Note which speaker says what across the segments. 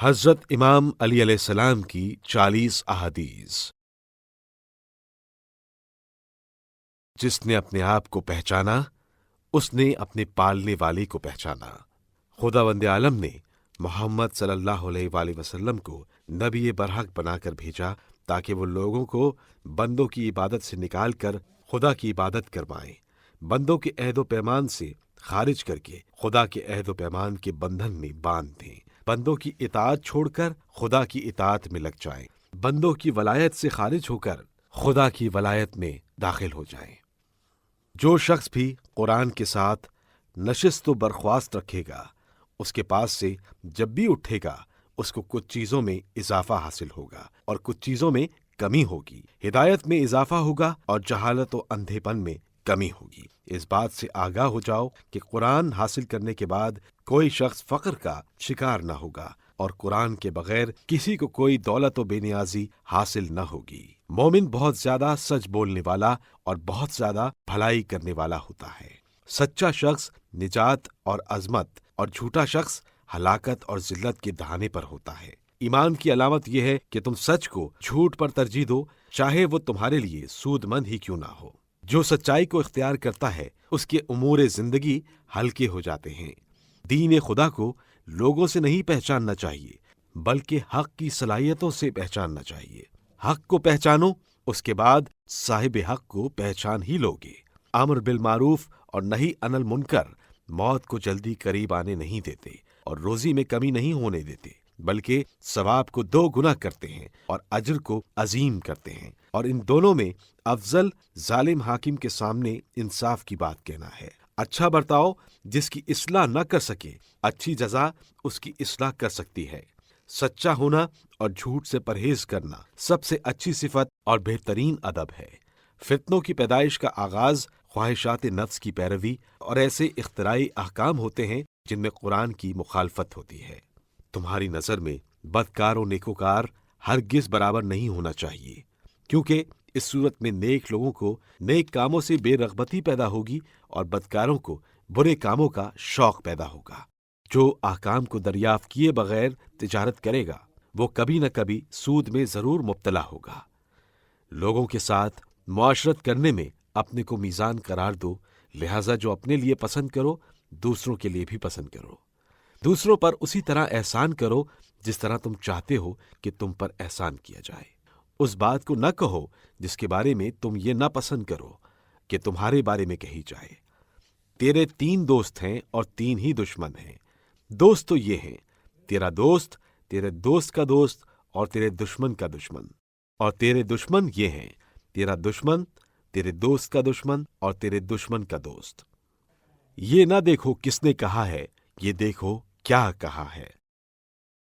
Speaker 1: حضرت امام علی علیہ السلام کی 40 احادیث۔ جس نے اپنے آپ کو پہچانا اس نے اپنے پالنے والے کو پہچانا۔ خداوند عالم نے محمد صلی اللہ علیہ وآلہ وسلم کو نبی برحق بنا کر بھیجا تاکہ وہ لوگوں کو بندوں کی عبادت سے نکال کر خدا کی عبادت کروائیں، بندوں کے عہد و پیمان سے خارج کر کے خدا کے عہد و پیمان کے بندھن میں باندھ دیں، بندوں کی اطاعت چھوڑ کر خدا کی اطاعت میں لگ جائیں، بندوں کی ولایت سے خارج ہو کر خدا کی ولایت میں داخل ہو جائیں۔ جو شخص بھی قرآن کے ساتھ نشست و برخواست رکھے گا، اس کے پاس سے جب بھی اٹھے گا اس کو کچھ چیزوں میں اضافہ حاصل ہوگا اور کچھ چیزوں میں کمی ہوگی، ہدایت میں اضافہ ہوگا اور جہالت و اندھے پن میں کمی ہوگی۔ اس بات سے آگاہ ہو جاؤ کہ قرآن حاصل کرنے کے بعد کوئی شخص فقر کا شکار نہ ہوگا اور قرآن کے بغیر کسی کو کوئی دولت و بے نیازی حاصل نہ ہوگی۔ مومن بہت زیادہ سچ بولنے والا اور بہت زیادہ بھلائی کرنے والا ہوتا ہے۔ سچا شخص نجات اور عظمت اور جھوٹا شخص ہلاکت اور ذلت کے دہانے پر ہوتا ہے۔ ایمان کی علامت یہ ہے کہ تم سچ کو جھوٹ پر ترجیح دو، چاہے وہ تمہارے لیے سود مند ہی کیوں نہ ہو۔ جو سچائی کو اختیار کرتا ہے اس کے امور زندگی ہلکے ہو جاتے ہیں۔ دین خدا کو لوگوں سے نہیں پہچاننا چاہیے بلکہ حق کی صلاحیتوں سے پہچاننا چاہیے۔ حق کو پہچانو، اس کے بعد صاحب حق کو پہچان ہی لوگے۔ امر بالمعروف اور نہی عن المنکر موت کو جلدی قریب آنے نہیں دیتے اور روزی میں کمی نہیں ہونے دیتے، بلکہ ثواب کو 2 گنا کرتے ہیں اور اجر کو عظیم کرتے ہیں، اور ان دونوں میں افضل ظالم حاکم کے سامنے انصاف کی بات کہنا ہے۔ اچھا برتاؤ جس کی اصلاح نہ کر سکے، اچھی جزا اس کی اصلاح کر سکتی ہے۔ سچا ہونا اور جھوٹ سے پرہیز کرنا سب سے اچھی صفت اور بہترین ادب ہے۔ فتنوں کی پیدائش کا آغاز خواہشات نفس کی پیروی اور ایسے اختراعی احکام ہوتے ہیں جن میں قرآن کی مخالفت ہوتی ہے۔ تمہاری نظر میں بدکار و نیکوکار ہرگز برابر نہیں ہونا چاہیے، کیونکہ اس صورت میں نیک لوگوں کو نیک کاموں سے بے رغبتی پیدا ہوگی اور بدکاروں کو برے کاموں کا شوق پیدا ہوگا۔ جو احکام کو دریافت کیے بغیر تجارت کرے گا وہ کبھی نہ کبھی سود میں ضرور مبتلا ہوگا۔ لوگوں کے ساتھ معاشرت کرنے میں اپنے کو میزان قرار دو، لہذا جو اپنے لیے پسند کرو دوسروں کے لیے بھی پسند کرو۔ دوسروں پر اسی طرح احسان کرو جس طرح تم چاہتے ہو کہ تم پر احسان کیا جائے۔ اس بات کو نہ کہو جس کے بارے میں تم یہ نہ پسند کرو کہ تمہارے بارے میں کہی جائے۔ تیرے 3 دوست ہیں اور 3 ہی دشمن ہیں۔ دوست تو یہ ہیں، تیرا دوست، تیرے دوست کا دوست اور تیرے دشمن کا دشمن، اور تیرے دشمن یہ ہیں، تیرا دشمن، تیرے دوست کا دشمن اور تیرے دشمن کا دوست۔ یہ نہ دیکھو کس نے کہا ہے، یہ دیکھو کیا کہا ہے۔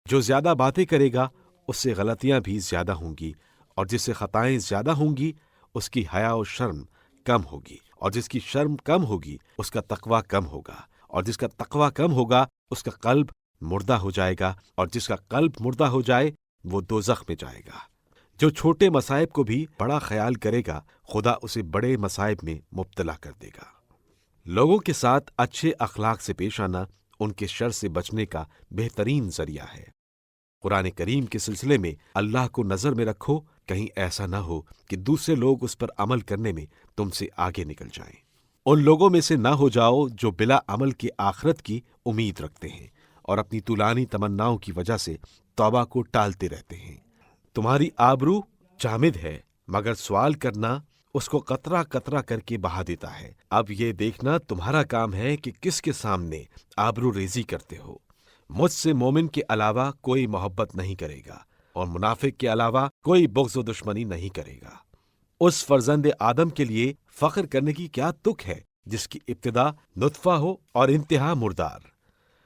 Speaker 1: جو زیادہ باتیں کرے گا اس سے غلطیاں بھی زیادہ ہوں گی، اور جس سے خطائیں زیادہ ہوں گی اس کی حیا و شرم کم ہوگی، اور جس کی شرم کم ہوگی اس کا تقویٰ کم ہوگا، اور جس کا تقویٰ کم ہوگا اس کا قلب مردہ ہو جائے گا، اور جس کا قلب مردہ ہو جائے وہ دوزخ میں جائے گا۔ جو چھوٹے مصائب کو بھی بڑا خیال کرے گا خدا اسے بڑے مصائب میں مبتلا کر دے گا۔ لوگوں کے ساتھ اچھے اخلاق سے پیش آنا ان کے شر سے بچنے کا بہترین ذریعہ ہے۔ قرآن کریم کے سلسلے میں اللہ کو نظر میں رکھو، کہیں ایسا نہ ہو کہ دوسرے لوگ اس پر عمل کرنے میں تم سے آگے نکل جائیں۔ ان لوگوں میں سے نہ ہو جاؤ جو بلا عمل کے آخرت کی امید رکھتے ہیں اور اپنی طولانی تمناؤں کی وجہ سے توبہ کو ٹالتے رہتے ہیں۔ تمہاری آبرو جامد ہے، مگر سوال کرنا اس کو قطرہ قطرہ کر کے بہا دیتا ہے۔ اب یہ دیکھنا تمہارا کام ہے کہ کس کے سامنے آبرو ریزی کرتے ہو۔ مجھ سے مومن کے علاوہ کوئی محبت نہیں کرے گا اور منافق کے علاوہ کوئی بغض و دشمنی نہیں کرے گا۔ اس فرزند آدم کے لیے فخر کرنے کی کیا تک ہے جس کی ابتدا نطفہ ہو اور انتہا مردار۔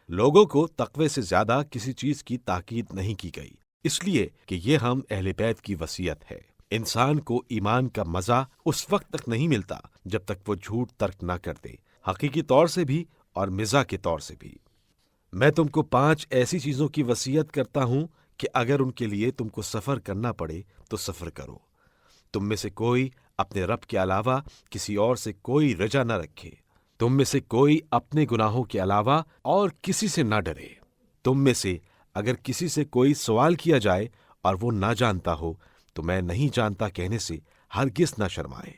Speaker 1: لوگوں کو تقوی سے زیادہ کسی چیز کی تاکید نہیں کی گئی، اس لیے کہ یہ ہم اہل بیت کی وصیت ہے۔ انسان کو ایمان کا مزہ اس وقت تک نہیں ملتا جب تک وہ جھوٹ ترک نہ کر دے، حقیقی طور سے بھی اور مزاح کے طور سے بھی۔ میں تم کو 5 ایسی چیزوں کی وصیت کرتا ہوں کہ اگر ان کے لیے تم کو سفر کرنا پڑے تو سفر کرو۔ تم میں سے کوئی اپنے رب کے علاوہ کسی اور سے کوئی رجا نہ رکھے۔ تم میں سے کوئی اپنے گناہوں کے علاوہ اور کسی سے نہ ڈرے۔ تم میں سے اگر کسی سے کوئی سوال کیا جائے اور وہ نہ جانتا ہو تو میں نہیں جانتا کہنے سے ہرگز نہ شرمائے۔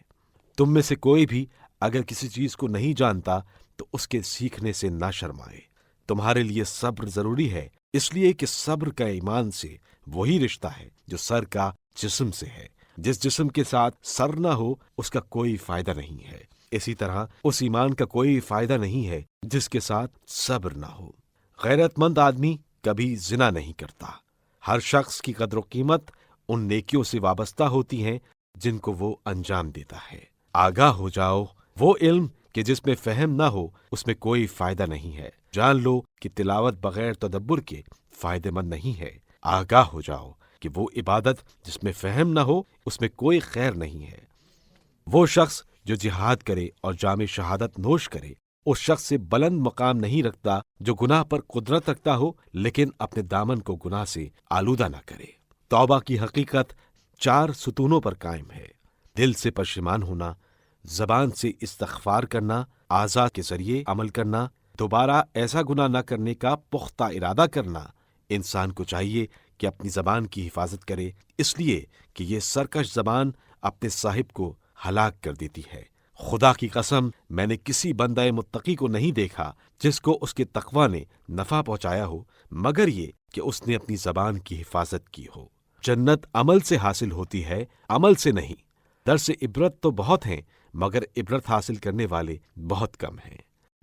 Speaker 1: تم میں سے کوئی بھی اگر کسی چیز کو نہیں جانتا تو اس کے سیکھنے سے نہ شرمائے۔ تمہارے لیے صبر ضروری ہے، اس لیے کہ صبر کا ایمان سے وہی رشتہ ہے جو سر کا جسم سے ہے۔ جس جسم کے ساتھ سر نہ ہو اس کا کوئی فائدہ نہیں ہے، اسی طرح اس ایمان کا کوئی فائدہ نہیں ہے جس کے ساتھ صبر نہ ہو۔ غیرت مند آدمی کبھی زنا نہیں کرتا۔ ہر شخص کی قدر و قیمت ان نیکیوں سے وابستہ ہوتی ہیں جن کو وہ انجام دیتا ہے۔ آگاہ ہو جاؤ، وہ علم کہ جس میں فہم نہ ہو اس میں کوئی فائدہ نہیں ہے۔ جان لو کہ تلاوت بغیر تدبر کے فائدہ مند نہیں ہے۔ آگاہ ہو جاؤ کہ وہ عبادت جس میں فہم نہ ہو اس میں کوئی خیر نہیں ہے۔ وہ شخص جو جہاد کرے اور جام شہادت نوش کرے اس شخص سے بلند مقام نہیں رکھتا جو گناہ پر قدرت رکھتا ہو لیکن اپنے دامن کو گناہ سے آلودہ نہ کرے۔ توبہ کی حقیقت 4 ستونوں پر قائم ہے: دل سے پشیمان ہونا، زبان سے استغفار کرنا، اعضاء کے ذریعے عمل کرنا، دوبارہ ایسا گناہ نہ کرنے کا پختہ ارادہ کرنا۔ انسان کو چاہیے کہ اپنی زبان کی حفاظت کرے، اس لیے کہ یہ سرکش زبان اپنے صاحب کو ہلاک کر دیتی ہے۔ خدا کی قسم، میں نے کسی بندہ متقی کو نہیں دیکھا جس کو اس کے تقوی نے نفع پہنچایا ہو مگر یہ کہ اس نے اپنی زبان کی حفاظت کی ہو۔ جنت عمل سے حاصل ہوتی ہے، عمل سے نہیں۔ درس عبرت تو بہت ہیں مگر عبرت حاصل کرنے والے بہت کم ہیں۔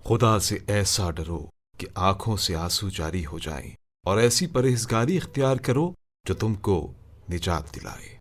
Speaker 2: خدا سے ایسا ڈرو کہ آنکھوں سے آنسو جاری ہو جائیں، اور ایسی پرہیزگاری اختیار کرو جو تم کو نجات دلائے۔